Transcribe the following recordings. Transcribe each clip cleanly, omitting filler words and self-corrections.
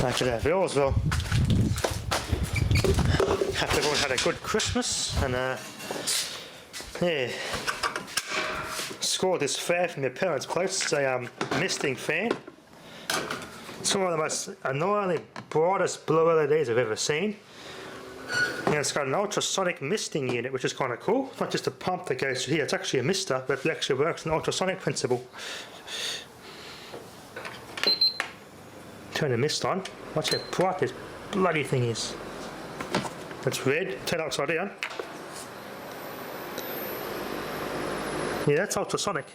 After that bill as well. Hope everyone had a good Christmas and yeah. Scored this fan from your parents' place. It's a misting fan. It's one of the most annoyingly brightest blue LEDs I've ever seen. And it's got an ultrasonic misting unit, which is kind of cool. It's not just a pump that goes through here, it's actually a mister, but it actually works on ultrasonic principle. Turn the mist on. Watch how bright this bloody thing is. It's red. Turn it upside down. Yeah, that's ultrasonic.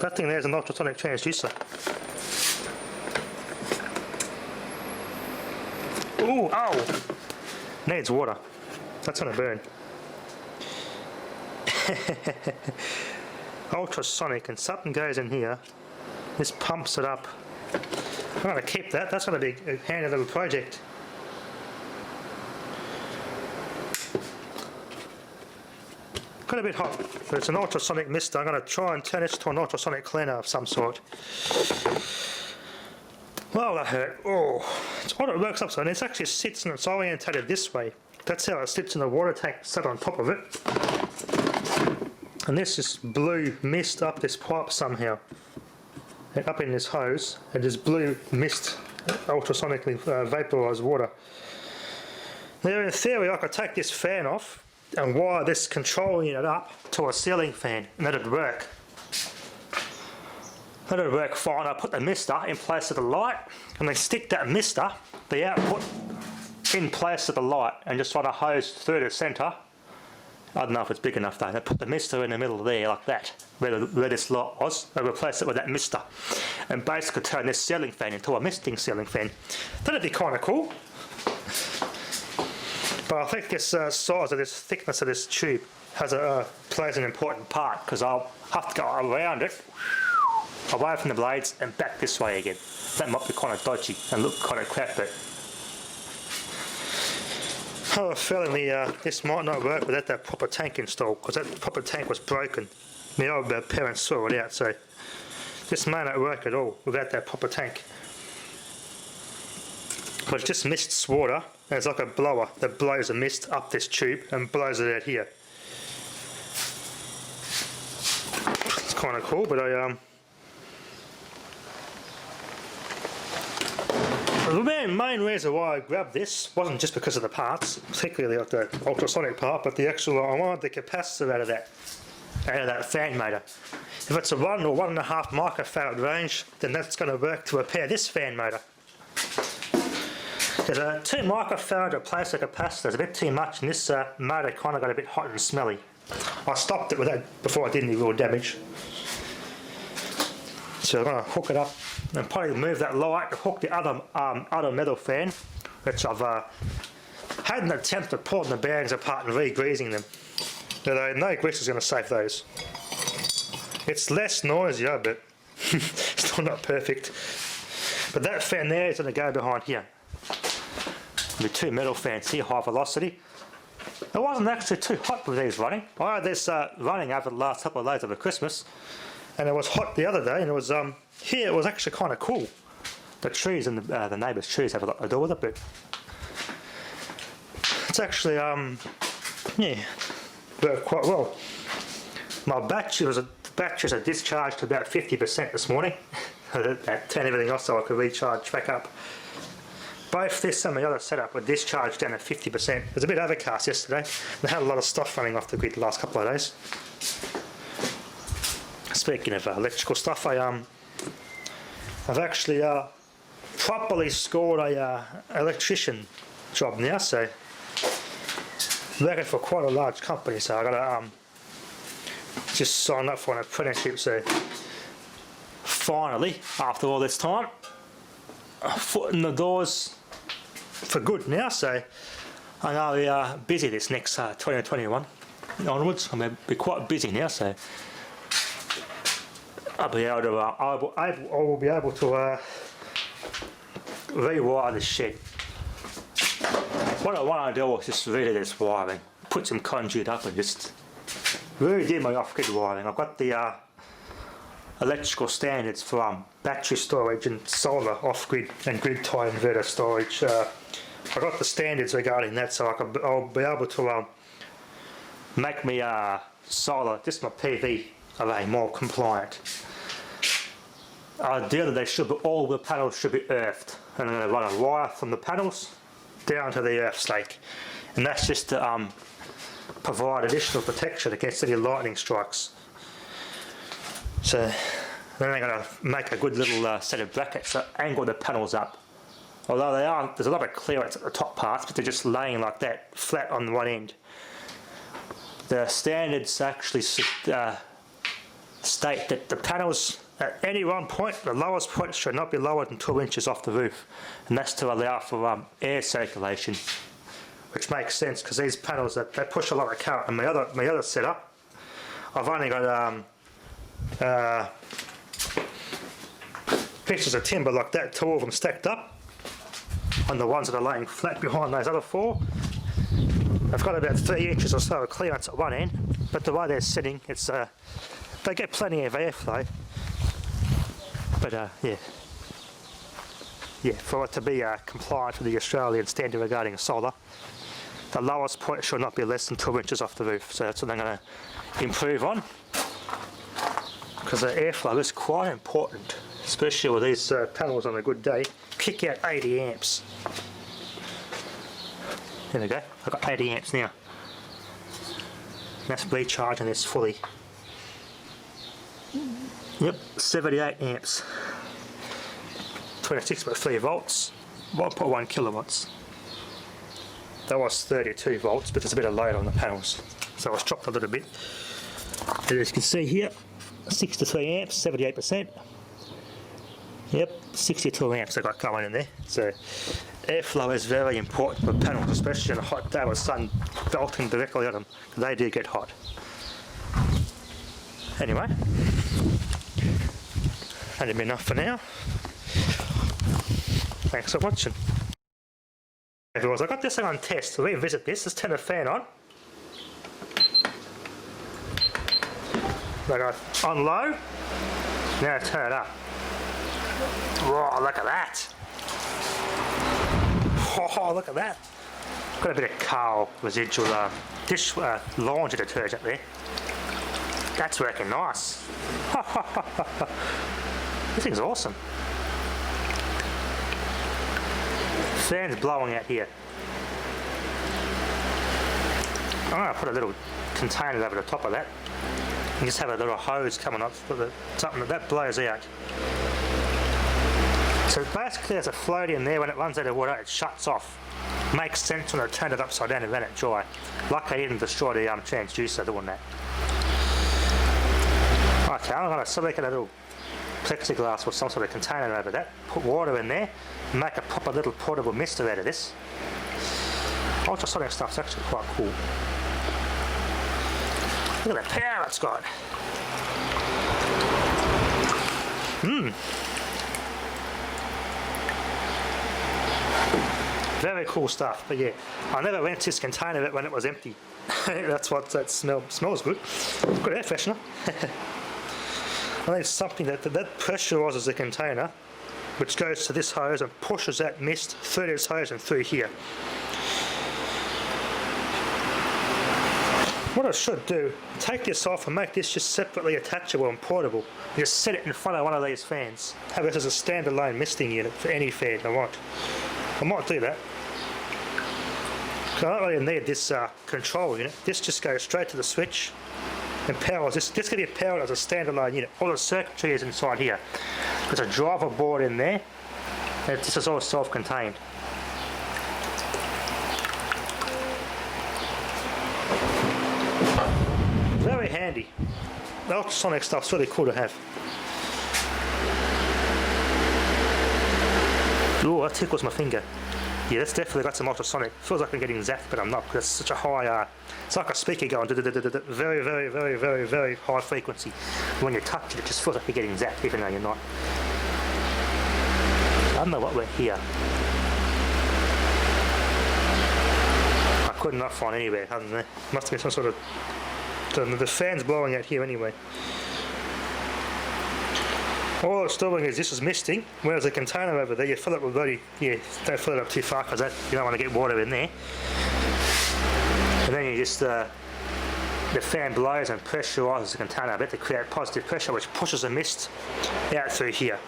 That thing there is an ultrasonic transducer. Ooh, ow! Needs water. That's gonna burn. Ultrasonic, and something goes in here. This pumps it up. I'm gonna keep that. That's gonna be a handy little project. Got a bit hot, but it's an ultrasonic mister. I'm going to try and turn this to an ultrasonic cleaner of some sort. Well, that hurt. Oh, it's odd it works upside down. It actually sits and it's orientated this way. That's how it sits in the water tank set on top of it. And this is blue mist up this pipe somehow. And up in this hose, it is blue mist, ultrasonically vaporised water. Now, in theory, I could take this fan off and wire this control unit up to a ceiling fan, and that'd work. That'd work fine. I put the mister in place of the light, and then stick that mister, the output, in place of the light, and just run a hose through the centre. I don't know if it's big enough though. I put the mister in the middle there, like that, where this light was, and replace it with that mister, and basically turn this ceiling fan into a misting ceiling fan. That'd be kind of cool. But I think this size of this thickness of this tube plays an important part, because I'll have to go around it, away from the blades and back this way again. That might be kind of dodgy and look kind of crap, but I have a feeling this might not work without that proper tank installed, because that proper tank was broken. My old parents saw it out, so this may not work at all without that proper tank. But it just mists water, and it's like a blower that blows the mist up this tube and blows it out here. It's kind of cool, but the main reason why I grabbed this wasn't just because of the parts, particularly like the ultrasonic part, but the actual, I wanted the capacitor out of that fan motor. If it's a 1 or 1.5 microfarad range, then that's going to work to repair this fan motor. There's a 2 microfarad replacer capacitor is a bit too much, and this motor kind of got a bit hot and smelly. I stopped it with that before I did any real damage. So I'm going to hook it up and probably move that light to hook the other metal fan, which I've had an attempt at pulling the bearings apart and re-greasing them. Although no grease is going to save those. It's less noisier, but still not perfect. But that fan there is going to go behind here. The 2 metal fans here, high velocity. It wasn't actually too hot with these running. I had this running over the last couple of days over Christmas, and it was hot the other day, and it was here it was actually kind of cool. The trees and the neighbours' trees have a lot to do with it, but it's actually yeah, worked quite well. My batteries are discharged to about 50% this morning. That turned everything off so I could recharge back up. Both this and the other setup were discharged down at 50%. It was a bit overcast yesterday. They had a lot of stuff running off the grid the last couple of days. Speaking of electrical stuff, I've actually properly scored a electrician job now, so working for quite a large company, so I gotta just sign up for an apprenticeship. So finally, after all this time, a foot in the doors for good now, so I know we are busy this next 2021 onwards. I'm going to be quite busy now, so I will be able to rewire this shed. What I want to do is just really this wiring, put some conduit up and just really do my off-grid wiring. I've got the electrical standards for battery storage and solar off-grid and grid-tie inverter storage. I got the standards regarding that, so I'll be able to make me solar, just my PV array, more compliant. Ideally, all the panels should be earthed, and I'm going to run a wire from the panels down to the earth stake, and that's just to provide additional protection against any lightning strikes. So then I'm going to make a good little set of brackets that angle the panels up. Although there's a lot of clearance at the top parts, but they're just laying like that, flat on one end. The standards actually state that the panels at any one point, the lowest point should not be lower than 2 inches off the roof, and that's to allow for air circulation, which makes sense because these panels they push a lot of current. And my other setup, I've only got pieces of timber like that, 2 of them stacked up, and the ones that are laying flat behind those other 4. I've got about 3 inches or so of clearance at one end, but the way they're sitting, it's they get plenty of airflow. But yeah, for it to be compliant with the Australian standard regarding solar, the lowest point should not be less than 2 inches off the roof. So that's what I'm going to improve on, because the airflow is quite important, especially with these panels on a good day. Kick out 80 amps. There we go, I've got 80 amps now. That's recharging this fully. Yep, 78 amps. 26.3 volts, 1.1 kilowatts. That was 32 volts, but there's a bit of load on the panels, so it's dropped a little bit. And as you can see here, 63 amps, 78%. Yep, 62 amps I got going in there. So airflow is very important for panels, especially on a hot day with sun belting directly on them. They do get hot. Anyway, that'll be enough for now. Thanks for watching. Everyone, I got this thing on test. We'll revisit this. Let's turn the fan on. I got on low. Now turn it up. Whoa, look at that. Oh, look at that. Got a bit of Carl residual laundry detergent there. That's working nice. This thing's awesome. Fan's blowing out here. I'm going to put a little container over the top of that and just have a little hose coming up for something that blows out. So basically there's a float in there. When it runs out of water it shuts off. Makes sense when I turn it upside down and let it dry. Lucky I didn't destroy the transducer doing that. Okay, I'm going to silicate a little plexiglass or some sort of container over that, put water in there, and make a proper little portable mister out of this. Ultrasonic stuff's actually quite cool. Look at the power it's got. Very cool stuff, but yeah, I never rinsed this container when it was empty. That's what that smells good. Good air freshener. I think it's something that pressurises the container, which goes to this hose and pushes that mist through this hose and through here. What I should do, take this off and make this just separately attachable and portable. Just set it in front of one of these fans. Have it as a standalone misting unit for any fan I want. I might do that. I don't really need this control unit. This just goes straight to the switch and powers this. This can be powered as a standalone unit. All the circuitry is inside here. There's a driver board in there. And this is all self-contained. Very handy. The ultrasonic stuff's really cool to have. Ooh, that tickles my finger. Yeah, that's definitely got some ultrasonic. Feels like I'm getting zapped, but I'm not, because it's such a high, it's like a speaker going very, very, very, very, very high frequency. When you touch it, it just feels like you're getting zapped, even though you're not. I don't know what we're here. I could not find anywhere other than there. Must have been some sort of... The fan's blowing out here anyway. All it's doing is this is misting, whereas the container over there, you fill it with don't fill it up too far because you don't want to get water in there. And then you just, the fan blows and pressurises the container a bit to create positive pressure, which pushes the mist out through here.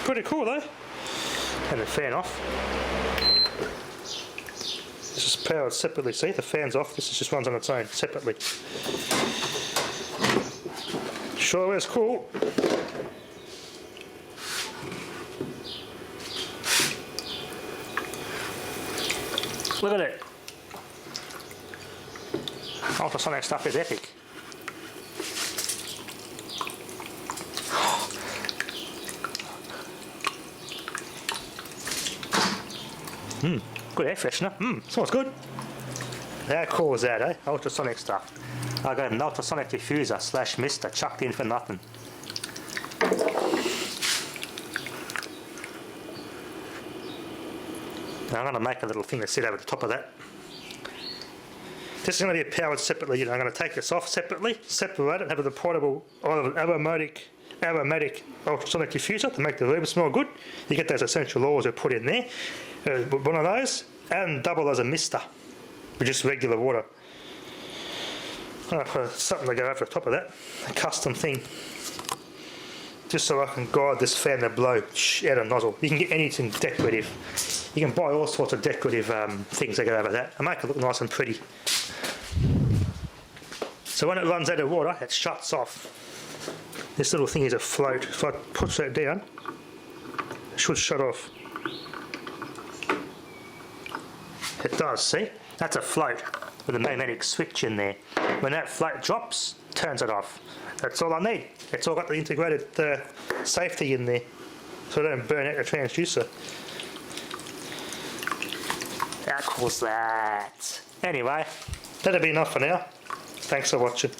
Pretty cool though. And the fan off. This is powered separately, see the fan's off, this just runs on its own separately. Sure is cool. Look at it. Ultrasonic stuff is epic. Good air freshener. Smells good. How cool is that, eh? Ultrasonic stuff. I got an ultrasonic diffuser / mister chucked in for nothing. Now I'm going to make a little thing to sit over the top of that. This is going to be powered separately. I'm going to take this off separately, separate it, have a portable aromatic ultrasonic diffuser to make the room smell good. You get those essential oils we put in there. One of those, and double as a mister with just regular water. I'm going to put something to go over the top of that, a custom thing, just so I can guide this fan to blow out a nozzle. You can get anything decorative. You can buy all sorts of decorative things that go over that and make it look nice and pretty. So when it runs out of water, it shuts off. This little thing is a float. If I push that down, it should shut off. It does, see? That's a float with a magnetic switch in there. When that float drops, turns it off. That's all I need. It's all got the integrated safety in there, so I don't burn out the transducer. How cool's that? Anyway, that'll be enough for now. Thanks for watching.